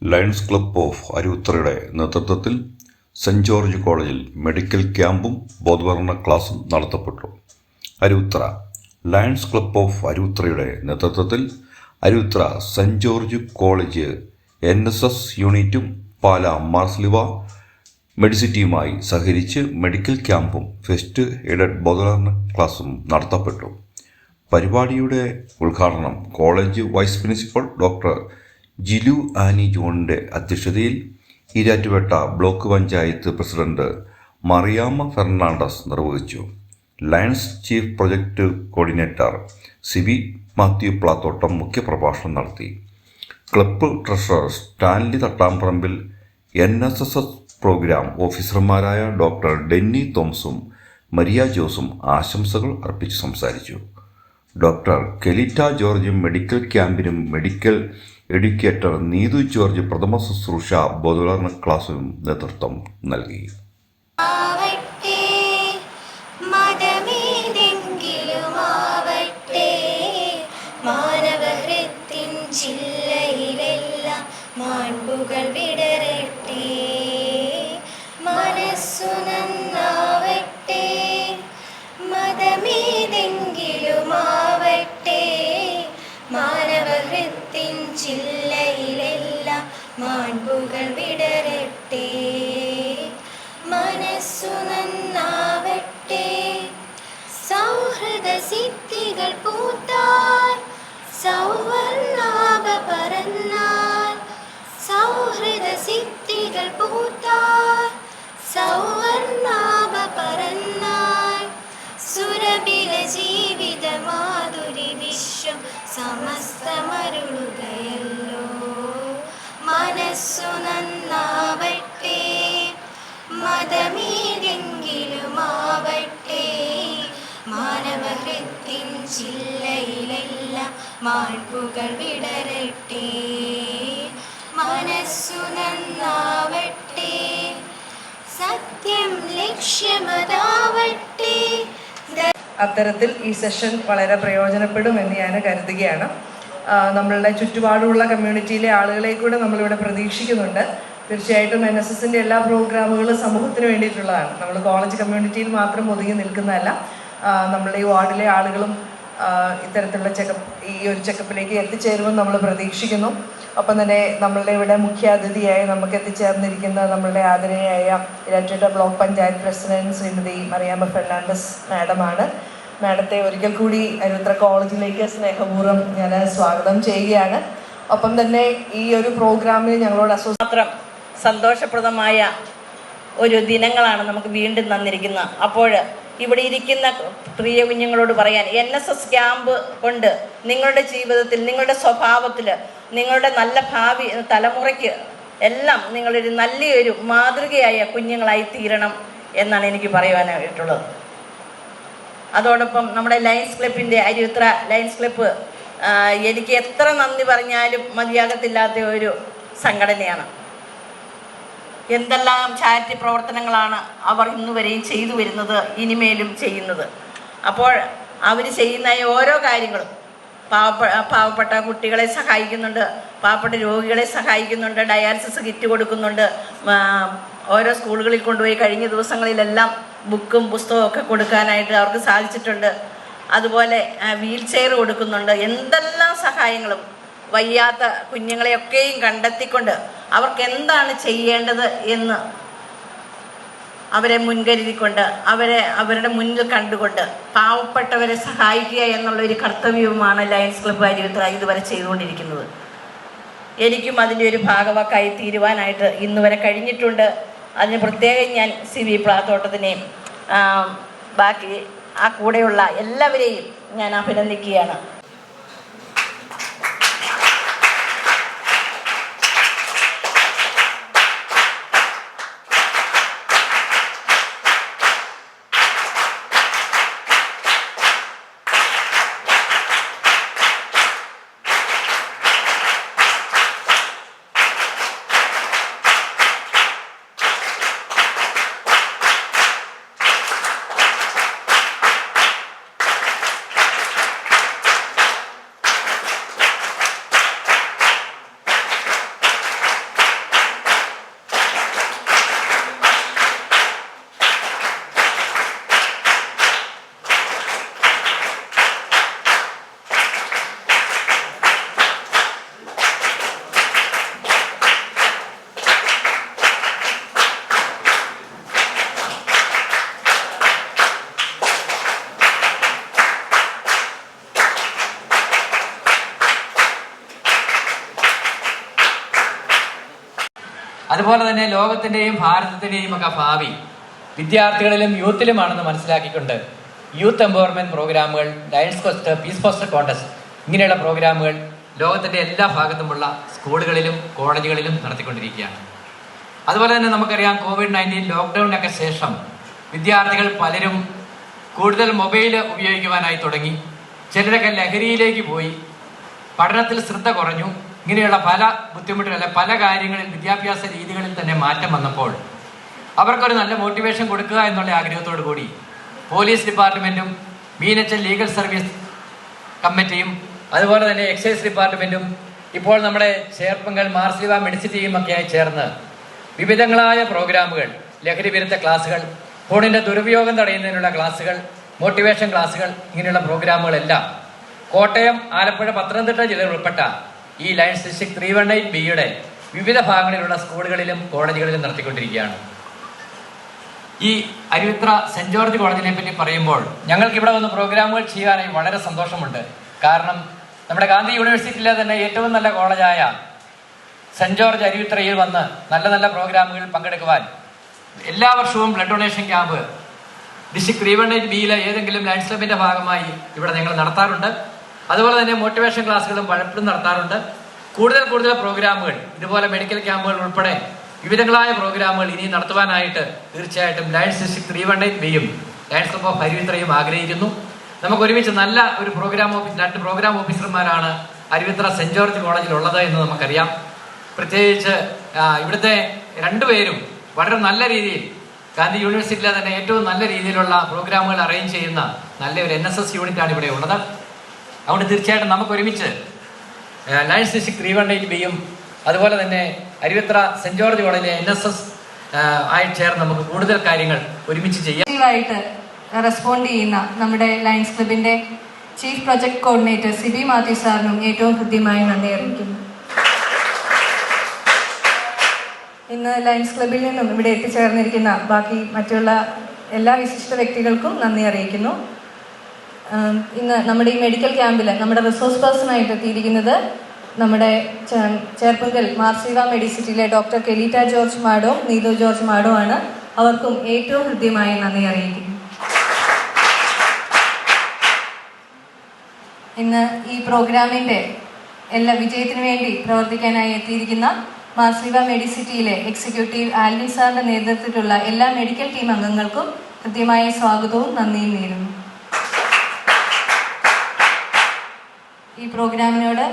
Lions club of അരുവിത്തറയുടെ നേതൃത്വത്തിൽ saint George കോളേജിൽ medical ക്യാമ്പും ബോധവൽക്കരണ ക്ലാസും നടത്തപ്പെട്ടു. അരുവിത്തറ ലയൺസ് ക്ലബ്ബ് ഓഫ് അരുവിത്തറയുടെ നേതൃത്വത്തിൽ Aruvithura saint George college NSS യൂണിറ്റും പാല മാർസ്ലിവ മെഡിസിറ്റിയുമായി സഹകരിച്ച് മെഡിക്കൽ ക്യാമ്പും ഫസ്റ്റ് എയ്ഡഡ് ബോധവൽക്കരണ ക്ലാസും നടത്തപ്പെട്ടു. പരിപാടിയുടെ ഉദ്ഘാടനം college vice principal doctor Jilu Annie ജോണിൻ്റെ അധ്യക്ഷതയിൽ ഈരാറ്റുപേട്ട ബ്ലോക്ക് പഞ്ചായത്ത് പ്രസിഡന്റ് മറിയാമ്മ ഫെർണാണ്ടസ് നിർവഹിച്ചു. Lions chief project coordinator Siby Mathew Plathottam മുഖ്യപ്രഭാഷണം നടത്തി. Club treasurer Stanley Thattamparambil NSS programme ഓഫീസർമാരായ ഡോക്ടർ ഡെന്നി തോമസും മരിയ ജോസും ആശംസകൾ അർപ്പിച്ച് സംസാരിച്ചു. ഡോക്ടർ കെലിറ്റ ജോർജ് മെഡിക്കൽ ക്യാമ്പിനും മെഡിക്കൽ എഡ്യൂക്കേറ്റർ നീതു ജോർജ് പ്രഥമ ശുശ്രൂഷ ബോധവൽക്കരണ ക്ലാസ്സിനും നേതൃത്വം നൽകി. ചില്ലയിലെല്ലാം മാൺപുകൾ വിടരട്ടെ, മനസ്സു നന്നാവട്ടെ. സൗഹൃദ സിദ്ധികൾ പൂത്താൽ സൗവർണാഭ പറന്നാൽ, സൗഹൃദ സിദ്ധികൾ പൂത്താൽ സൗവർണാഭ പറന്നാൽ, സുരഭില ജീവിത മാധുരി വിശ്വം സമസ്തമരുളുകയല്ലോ. മനസ്സു നന്നാവട്ടെ, മതമേതെങ്കിലുമാവട്ടെ, മാനവഹൃത്തിൻ ചില്ലയിലെല്ലാം മാൺപുകൾ വിടരട്ടെ, മനസ്സു നന്നാവട്ടെ, സത്യം ലക്ഷ്യമതാവട്ടെ. അത്തരത്തിൽ ഈ സെഷൻ വളരെ പ്രയോജനപ്പെടുമെന്ന് ഞാൻ കരുതുകയാണ്. നമ്മളുടെ ചുറ്റുപാടുമുള്ള കമ്മ്യൂണിറ്റിയിലെ ആളുകളെ കൂടെ നമ്മളിവിടെ പ്രതീക്ഷിക്കുന്നുണ്ട്. തീർച്ചയായിട്ടും NSSൻ്റെ എല്ലാ പ്രോഗ്രാമുകളും സമൂഹത്തിന് വേണ്ടിയിട്ടുള്ളതാണ്. നമ്മൾ കോളേജ് കമ്മ്യൂണിറ്റിയിൽ മാത്രം ഒതുങ്ങി നിൽക്കുന്നതല്ല. നമ്മളുടെ ഈ വാർഡിലെ ആളുകളും ഇത്തരത്തിലുള്ള ഈ ഒരു ചെക്കപ്പിലേക്ക് എത്തിച്ചേരുമെന്ന് നമ്മൾ പ്രതീക്ഷിക്കുന്നു. ഒപ്പം തന്നെ നമ്മളുടെ ഇവിടെ മുഖ്യ അതിഥിയായി നമുക്ക് എത്തിച്ചേർന്നിരിക്കുന്ന നമ്മളുടെ ആദരണീയായ ഈരാറ്റുപേട്ട ബ്ലോക്ക് പഞ്ചായത്ത് പ്രസിഡന്റ് ശ്രീമതി മറിയാമ്മ ഫെർണാണ്ടസ് മാഡമാണ്. മാഡത്തെ ഒരിക്കൽ കൂടി അരുവിത്തറ കോളേജിലേക്ക് സ്നേഹപൂർവ്വം ഞാൻ സ്വാഗതം ചെയ്യുകയാണ്. ഒപ്പം തന്നെ ഈ ഒരു പ്രോഗ്രാമിൽ ഞങ്ങളോട് മാത്രം സന്തോഷപ്രദമായ ഒരു ദിനങ്ങളാണ് നമുക്ക് വീണ്ടും തന്നിരിക്കുന്നത്. അപ്പോൾ ഇവിടെ ഇരിക്കുന്ന പ്രിയ കുഞ്ഞുങ്ങളോട് പറയാൻ, NSS ക്യാമ്പ് കൊണ്ട് നിങ്ങളുടെ ജീവിതത്തിൽ, നിങ്ങളുടെ സ്വഭാവത്തിൽ, നിങ്ങളുടെ നല്ല ഭാവി തലമുറയ്ക്ക് എല്ലാം നിങ്ങളൊരു നല്ലൊരു മാതൃകയായ കുഞ്ഞുങ്ങളായി തീരണം എന്നാണ് എനിക്ക് പറയുവാനായിട്ടുള്ളത്. അതോടൊപ്പം നമ്മുടെ ലയൺസ് ക്ലബിൻ്റെ അരുവിത്തറ ലയൺസ് ക്ലബ്ബ് എനിക്ക് എത്ര നന്ദി പറഞ്ഞാലും മതിയാകത്തില്ലാത്ത ഒരു സംഘടനയാണ്. എന്തെല്ലാം ചാരിറ്റി പ്രവർത്തനങ്ങളാണ് അവർ ഇന്നുവരെയും ചെയ്തു വരുന്നത്, ഇനിമേലും ചെയ്യുന്നത്. അപ്പോൾ അവർ ചെയ്യുന്ന ഓരോ കാര്യങ്ങളും പാവപ്പെട്ട കുട്ടികളെ സഹായിക്കുന്നുണ്ട്, പാവപ്പെട്ട രോഗികളെ സഹായിക്കുന്നുണ്ട്, ഡയാലിസിസ് കിറ്റ് കൊടുക്കുന്നുണ്ട്, ഓരോ സ്കൂളുകളിൽ കൊണ്ടുപോയി കഴിഞ്ഞ ദിവസങ്ങളിലെല്ലാം ബുക്കും പുസ്തകവും ഒക്കെ കൊടുക്കാനായിട്ട് അവർക്ക് സാധിച്ചിട്ടുണ്ട്. അതുപോലെ വീൽ ചെയർ കൊടുക്കുന്നുണ്ട്. എന്തെല്ലാം സഹായങ്ങളും വയ്യാത്ത കുഞ്ഞുങ്ങളെയൊക്കെയും കണ്ടെത്തിക്കൊണ്ട് അവർക്ക് എന്താണ് ചെയ്യേണ്ടത് എന്ന് അവരെ മുൻകരുതിക്കൊണ്ട് അവരുടെ മുന്നിൽ കണ്ടുകൊണ്ട് പാവപ്പെട്ടവരെ സഹായിക്കുക എന്നുള്ളൊരു കർത്തവ്യവുമാണ് ലയൺസ് ക്ലബ്ബ് അരുവിത്തറ ഇതുവരെ ചെയ്തുകൊണ്ടിരിക്കുന്നത്. എനിക്കും അതിൻ്റെ ഒരു ഭാഗവാക്കായി തീരുവാനായിട്ട് ഇന്ന് വരെ കഴിഞ്ഞിട്ടുണ്ട്. അതിന് പ്രത്യേകം ഞാൻ CB പ്ലാത്തോട്ടത്തിനെയും ബാക്കി ആ കൂടെയുള്ള എല്ലാവരെയും ഞാൻ അഭിനന്ദിക്കുകയാണ്. അതുപോലെ തന്നെ ലോകത്തിൻ്റെയും ഭാരതത്തിൻ്റെയും ഒക്കെ ഭാവി വിദ്യാർത്ഥികളിലും യൂത്തിലുമാണെന്ന് മനസ്സിലാക്കിക്കൊണ്ട് യൂത്ത് എംപവർമെൻറ്റ് പ്രോഗ്രാമുകൾ, Lions Quest, peace poster contest ഇങ്ങനെയുള്ള പ്രോഗ്രാമുകൾ ലോകത്തിൻ്റെ എല്ലാ ഭാഗത്തുമുള്ള സ്കൂളുകളിലും കോളേജുകളിലും നടത്തിക്കൊണ്ടിരിക്കുകയാണ്. അതുപോലെ തന്നെ നമുക്കറിയാം, COVID-19 ലോക്ക്ഡൗണിനൊക്കെ ശേഷം വിദ്യാർത്ഥികൾ പലരും കൂടുതൽ മൊബൈൽ ഉപയോഗിക്കുവാനായി തുടങ്ങി. ചിലരൊക്കെ ലഹരിയിലേക്ക് പോയി, പഠനത്തിൽ ശ്രദ്ധ കുറഞ്ഞു. ഇങ്ങനെയുള്ള പല ബുദ്ധിമുട്ടുകൾ, പല കാര്യങ്ങളിൽ വിദ്യാഭ്യാസ രീതികളിൽ തന്നെ മാറ്റം വന്നപ്പോൾ അവർക്കൊരു നല്ല മോട്ടിവേഷൻ കൊടുക്കുക എന്നുള്ള ആഗ്രഹത്തോടു കൂടി പോലീസ് ഡിപ്പാർട്ട്മെൻറ്റും BNHL ലീഗൽ സർവീസ് കമ്മിറ്റിയും അതുപോലെ തന്നെ എക്സൈസ് ഡിപ്പാർട്ട്മെൻറ്റും ഇപ്പോൾ നമ്മുടെ ചേർപ്പങ്കൽ മാർസിലിവ മെഡിസിറ്റിയും ഒക്കെയായി ചേർന്ന് വിവിധങ്ങളായ പ്രോഗ്രാമുകൾ, ലഹരി വിരുദ്ധ ക്ലാസുകൾ, ഫോണിൻ്റെ ദുരുപയോഗം തടയുന്നതിനുള്ള ക്ലാസുകൾ, മോട്ടിവേഷൻ ക്ലാസുകൾ, ഇങ്ങനെയുള്ള പ്രോഗ്രാമുകളെല്ലാം കോട്ടയം, ആലപ്പുഴ, പത്തനംതിട്ട ജില്ലകൾ ഉൾപ്പെട്ട ഈ ലയൺസ് ഡിസ്ട്രിക്ട് 318Bയുടെ വിവിധ ഭാഗങ്ങളിലുള്ള സ്കൂളുകളിലും കോളേജുകളിലും നടത്തിക്കൊണ്ടിരിക്കുകയാണ്. ഈ അരുവിത്ര സെൻറ് ജോർജ് കോളേജിനെ പറ്റി പറയുമ്പോൾ ഞങ്ങൾക്ക് ഇവിടെ വന്ന് പ്രോഗ്രാമുകൾ ചെയ്യാനായി വളരെ സന്തോഷമുണ്ട്. കാരണം നമ്മുടെ ഗാന്ധി യൂണിവേഴ്സിറ്റിയിലെ തന്നെ ഏറ്റവും നല്ല കോളേജായ സെൻറ് ജോർജ് അരുവിത്രയിൽ വന്ന് നല്ല നല്ല പ്രോഗ്രാമുകളിൽ പങ്കെടുക്കുവാൻ എല്ലാ വർഷവും ബ്ലഡ് ഡൊണേഷൻ ക്യാമ്പ് ഡിസ്ട്രിക്ട് 318Bയിലെ ഏതെങ്കിലും ലയൺസ് ക്ലബിൻ്റെ ഭാഗമായി ഇവിടെ ഞങ്ങൾ നടത്താറുണ്ട്. അതുപോലെ തന്നെ മോട്ടിവേഷൻ ക്ലാസ്സുകളും പലപ്പോഴും നടത്താറുണ്ട്. കൂടുതൽ പ്രോഗ്രാമുകൾ, ഇതുപോലെ മെഡിക്കൽ ക്യാമ്പുകൾ ഉൾപ്പെടെ വിവിധങ്ങളായ പ്രോഗ്രാമുകൾ ഇനി നടത്തുവാനായിട്ട് തീർച്ചയായിട്ടും ലയൺസ് ഡിസ്ട്രിക്ട് 318Bയും ലയൺസ് ക്ലബ് ഓഫ് അരുവിത്രയും ആഗ്രഹിക്കുന്നു. നമുക്ക് ഒരുമിച്ച് നല്ല ഒരു രണ്ട് പ്രോഗ്രാം ഓഫീസർമാരാണ് അരുവിത്ര സെൻറ് ജോർജ് കോളേജിലുള്ളത് എന്ന് നമുക്കറിയാം. പ്രത്യേകിച്ച് ഇവിടുത്തെ രണ്ടുപേരും വളരെ നല്ല രീതിയിൽ ഗാന്ധി യൂണിവേഴ്സിറ്റിയിലെ തന്നെ ഏറ്റവും നല്ല രീതിയിലുള്ള പ്രോഗ്രാമുകൾ അറേഞ്ച് ചെയ്യുന്ന നല്ലൊരു NSS യൂണിറ്റാണ് ഇവിടെ ഉള്ളത്. അതുകൊണ്ട് തീർച്ചയായിട്ടും നമുക്ക് ഒരുമിച്ച് ലയൺസ് ഡിസ്ട്രിക്ട് 318Bയും അതുപോലെ തന്നെ അരുവിത്ര സെൻറ് ജോർജ് കോളേജിലെ NSS ആയി ചേർന്ന് നമുക്ക് കൂടുതൽ കാര്യങ്ങൾ ഒരുമിച്ച് ചെയ്യാം. റെസ്പോണ്ട് ചെയ്യുന്ന നമ്മുടെ ലയൺസ് ക്ലബിന്റെ chief project coordinator Siby Mathew സാറിനും ഏറ്റവും ഹൃദ്യമായി നന്ദി അറിയിക്കുന്നു. ഇന്ന് ലയൺസ് ക്ലബിൽ നിന്നും ഇവിടെ എത്തിച്ചേർന്നിരിക്കുന്ന ബാക്കി മറ്റുള്ള എല്ലാ വിശിഷ്ട വ്യക്തികൾക്കും നന്ദി അറിയിക്കുന്നു. ഇന്ന് നമ്മുടെ ഈ മെഡിക്കൽ ക്യാമ്പിൽ നമ്മുടെ റിസോഴ്സ് പേഴ്സണായിട്ട് എത്തിയിരിക്കുന്നത് നമ്മുടെ ചേർപ്പങ്കൽ മാർസിലിവ മെഡിസിറ്റിയിലെ ഡോക്ടർ കെലീറ്റ ജോർജ് മാഡോ, നീതു ജോർജ് മാഡോ ആണ്. അവർക്കും ഏറ്റവും ഹൃദ്യമായി നന്ദി അറിയിക്കുന്നു. ഇന്ന് ഈ പ്രോഗ്രാമിൻ്റെ എല്ലാ വിജയത്തിനു വേണ്ടി പ്രവർത്തിക്കാനായി എത്തിയിരിക്കുന്ന മാർസിലിവ മെഡിസിറ്റിയിലെ എക്സിക്യൂട്ടീവ് ആൽവിൻ സാറിൻ്റെ നേതൃത്വത്തിലുള്ള എല്ലാ മെഡിക്കൽ ടീം അംഗങ്ങൾക്കും കൃത്യമായ സ്വാഗതവും നന്ദിയും നേരുന്നു. ഈ പ്രോഗ്രാമിനോട്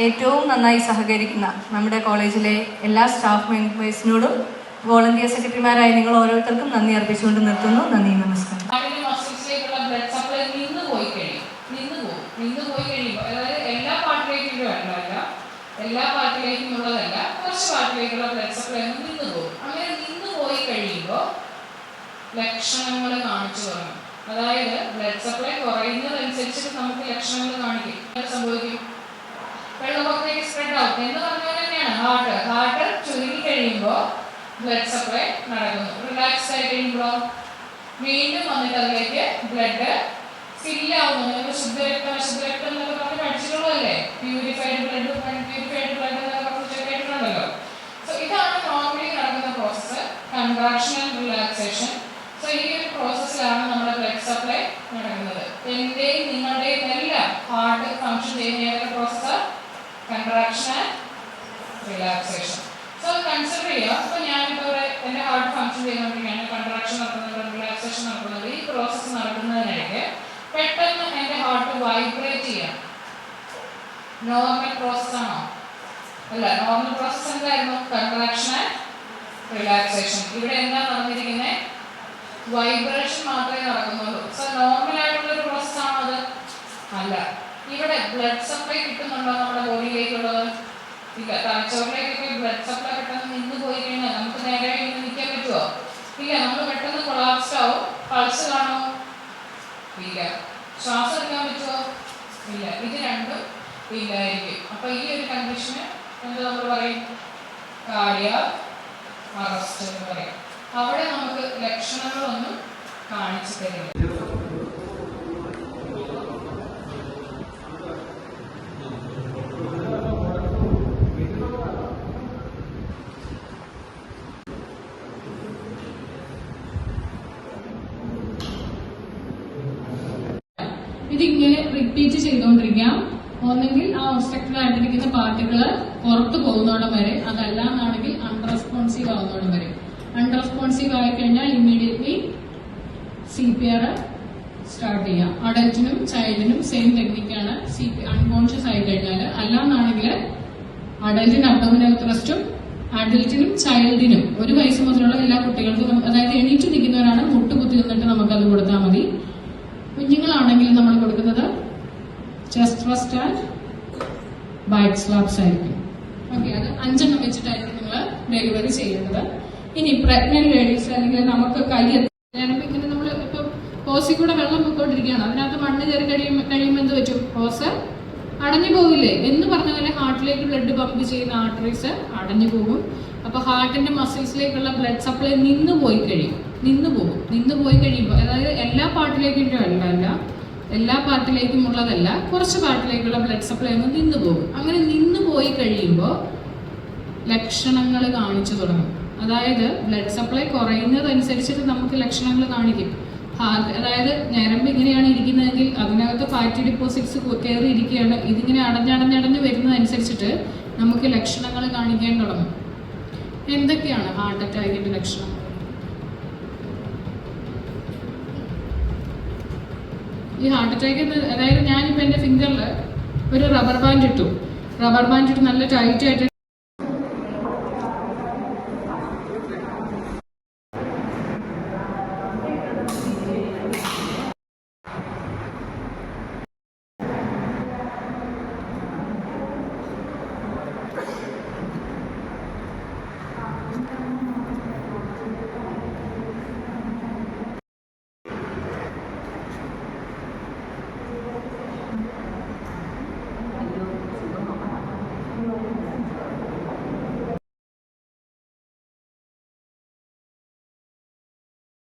ഏറ്റവും നന്നായി സഹകരിക്കുന്ന നമ്മുടെ കോളേജിലെ എല്ലാ സ്റ്റാഫ് മെമ്പേഴ്സിനോടും വോളണ്ടിയർ സെക്രട്ടറിമാരായ നിങ്ങൾ ഓരോരുത്തർക്കും നന്ദി അർപ്പിച്ചുകൊണ്ട് നിർത്തുന്നു. നന്ദി, നമസ്കാരം. എല്ലാ പാർട്ടിലേക്കും ഉള്ളതല്ല, കുറച്ച് പാർട്ടിലേക്കുള്ള ബ്ലഡ് സപ്ലൈ ഒന്നും നിന്ന് പോകും. അങ്ങനെ നിന്ന് പോയി കഴിയുമ്പോൾ ലക്ഷണങ്ങൾ കാണിച്ചു തുടങ്ങും. അതായത് ബ്ലഡ് സപ്ലൈ കുറയുന്നതനുസരിച്ച് നമുക്ക് ലക്ഷണങ്ങൾ കാണിക്കും. സംഭവിക്കും, വെള്ളപ്പൊക്കത്തേക്ക് സ്പ്രെഡ് ആവും എന്ന് പറഞ്ഞാൽ തന്നെയാണ്. ഹാർട്ട് ചുരുങ്ങി കഴിയുമ്പോൾ ബ്ലഡ് സപ്ലൈ നടക്കുന്നു. റിലാക്സ്ഡ് ആയി കഴിയുമ്പോഴോ വീണ്ടും വന്നിട്ട് അതിലേക്ക് ബ്ലഡ് ഫില്ലാവുന്നു. ശുദ്ധരക്തം എന്നൊക്കെ പറഞ്ഞ് പഠിച്ചിട്ടുള്ളതല്ലേ, പ്യൂരിഫൈഡ് ബ്ലഡ് എന്നൊക്കെ പറഞ്ഞ് കേട്ടിട്ടുണ്ടല്ലോ. സോ ഇതാണ് നോർമലി നടക്കുന്ന process, contraction and relaxation. So ഈ ഒരു പ്രോസസ്സിലാണ് നമ്മുടെ ബ്ലഡ് സപ്ലൈ നടക്കുന്നത്. എന്റെയും നിങ്ങളുടെയും എല്ലാം ഹാർട്ട് ഫങ്ഷൻ ചെയ്യുന്ന ഏതൊക്കെ പ്രോസസ്സാണ്? Contraction and relaxation. So consider ചെയ്യുക, അപ്പോൾ ഞാനിപ്പോൾ എൻ്റെ ഹാർട്ട് ഫങ്ഷൻ ചെയ്യുന്നതുകൊണ്ടിരിക്കുകയാണ്, കൺട്രാക്ഷൻ നടക്കുന്നുണ്ട്, റിലാക്സേഷൻ നടക്കുന്നുണ്ട്. ഈ പ്രോസസ്സ് നടക്കുന്നതിനായിട്ട് പെട്ടെന്ന് എൻ്റെ ഹാർട്ട് വൈബ്രേറ്റ് ചെയ്യാം. നോർമൽ പ്രോസസ് ആണോ? അല്ല. നോർമൽ പ്രോസസ് എന്തായിരുന്നു? Contraction and relaxation. ഇവിടെ എന്താ നടന്നിരിക്കുന്നത്? വൈബ്രേഷൻ മാത്രമേ നടക്കുന്നുള്ളൂ. സോ നോർമൽ ആയിട്ടുള്ളൊരു പ്രോസസ് ആണോ അത്? അല്ല. ഇവിടെ ബ്ലഡ് സപ്ലൈ കിട്ടുന്നുണ്ടോ നമ്മുടെ ബോഡിയിലേക്കുള്ളത്? ഇല്ല. തലച്ചോറിലേക്കൊക്കെ ബ്ലഡ് സപ്ലൈ പെട്ടെന്ന് നിന്ന് പോയി കഴിഞ്ഞാൽ നമുക്ക് നേരെ ഇങ്ങനെ നിൽക്കാൻ പറ്റുമോ? ഇല്ല. നമ്മൾ പെട്ടെന്ന് കൊളാപ്സ്ഡ് ആവും. പൾസ് കാണുമോ? ഇല്ല. ശ്വാസം എടുക്കാൻ പറ്റുമോ? ഇല്ല. ഇത് രണ്ടും ഇല്ലായിരിക്കും. അപ്പൊ ഈ ഒരു കണ്ടീഷന് എന്താ നമ്മൾ പറയും? കാർഡിയാക് അറസ്റ്റ് എന്ന് പറയും. അവിടെ നമുക്ക് ലക്ഷണങ്ങളൊന്നും കാണിച്ചു തരില്ല. ഇതിങ്ങനെ റിപ്പീറ്റ് ചെയ്തുകൊണ്ടിരിക്കാം. ഒന്നെങ്കിൽ ആ ഒബ്സ്ട്രക്റ്റഡ് ആയിട്ടിരിക്കുന്ന പാർട്ടികൾ പുറത്തു പോകുന്നോടം വരെ, അതല്ല എന്നാണെങ്കിൽ അൺറെസ്പോൺസീവ് ആവുന്നോടം വരെ. അൺറെസ്പോൺസീവ് ആയി കഴിഞ്ഞാൽ ഇമ്മീഡിയറ്റ്ലി CPR സ്റ്റാർട്ട് ചെയ്യാം. അഡൽറ്റിനും ചൈൽഡിനും സെയിം ടെക്നിക്കാണ്. അൺകോൺഷ്യസ് ആയി കഴിഞ്ഞാൽ, അല്ലാന്നാണെങ്കിൽ അഡൽറ്റിന് അബ്ഡോമിനൽ ത്രസ്റ്റും അഡൽറ്റിനും ചൈൽഡിനും 1 വയസ്സ് മുതലുള്ള എല്ലാ കുട്ടികൾക്കും, അതായത് എണീറ്റ് നിൽക്കുന്നവരാണ് മുട്ടുകുത്തി നിന്നിട്ട് നമുക്കത് കൊടുത്താൽ മതി. കുഞ്ഞുങ്ങളാണെങ്കിൽ നമ്മൾ കൊടുക്കുന്നത് ചെസ്റ്റ് ത്രസ്റ്റ് ആൻഡ് ബാക്ക് സ്ലാപ്സ് ആയിരിക്കും. ഓക്കെ, അത് 5 എണ്ണം വെച്ചിട്ടായിരിക്കും നിങ്ങൾ ഡെലിവറി ചെയ്യുന്നത്. ഇനി പ്രഗ്നന്റ് ലേഡീസ് അല്ലെങ്കിൽ നമുക്ക് ഇങ്ങനെ നമ്മൾ ഇപ്പൊ ഹോസിൽ കൂടെ വെള്ളം പൊയ്ക്കൊണ്ടിരിക്കുകയാണ്, അതിനകത്ത് മണ്ണ് കയറി കഴിയുമ്പോൾ എന്ത് പറ്റും? ഹോസ് അടഞ്ഞു പോകില്ലേ? എന്ന് പറഞ്ഞ പോലെ ഹാർട്ടിലേക്ക് ബ്ലഡ് പമ്പ് ചെയ്യുന്ന ആർട്ടറീസ് അടഞ്ഞു പോകും. അപ്പോൾ ഹാർട്ടിന്റെ മസിൽസിലേക്കുള്ള ബ്ലഡ് സപ്ലൈ നിന്ന് പോയി കഴിയുമ്പോൾ, അതായത് എല്ലാ പാർട്ടിലേക്കും എല്ലാ പാർട്ടിലേക്കും ഉള്ളതല്ല, കുറച്ച് പാർട്ടിലേക്കുള്ള ബ്ലഡ് സപ്ലൈ ഒന്ന് നിന്ന് പോകും. അങ്ങനെ നിന്ന് പോയി കഴിയുമ്പോൾ ലക്ഷണങ്ങൾ കാണിച്ചു തുടങ്ങും. അതായത് ബ്ലഡ് സപ്ലൈ കുറയുന്നതനുസരിച്ചിട്ട് നമുക്ക് ലക്ഷണങ്ങൾ കാണിക്കും. അതായത് ഞരമ്പ് ഇങ്ങനെയാണ് ഇരിക്കുന്നതെങ്കിൽ അതിനകത്ത് ഫാറ്റി ഡിപ്പോസിറ്റ്സ് കയറി ഇരിക്കുകയാണ്. ഇതിങ്ങനെ അടഞ്ഞടഞ്ഞടഞ്ഞ് വരുന്നതനുസരിച്ചിട്ട് നമുക്ക് ലക്ഷണങ്ങൾ കാണിക്കാൻ തുടങ്ങും. എന്തൊക്കെയാണ് ഹാർട്ട് അറ്റാക്കിന്റെ ലക്ഷണം? ഈ ഹാർട്ട് അറ്റാക്ക് അതായത് ഞാനിപ്പോൾ എൻ്റെ ഫിംഗറിൽ ഒരു റബ്ബർ ബാൻഡ് ഇട്ടു നല്ല ടൈറ്റ് ആയിട്ട്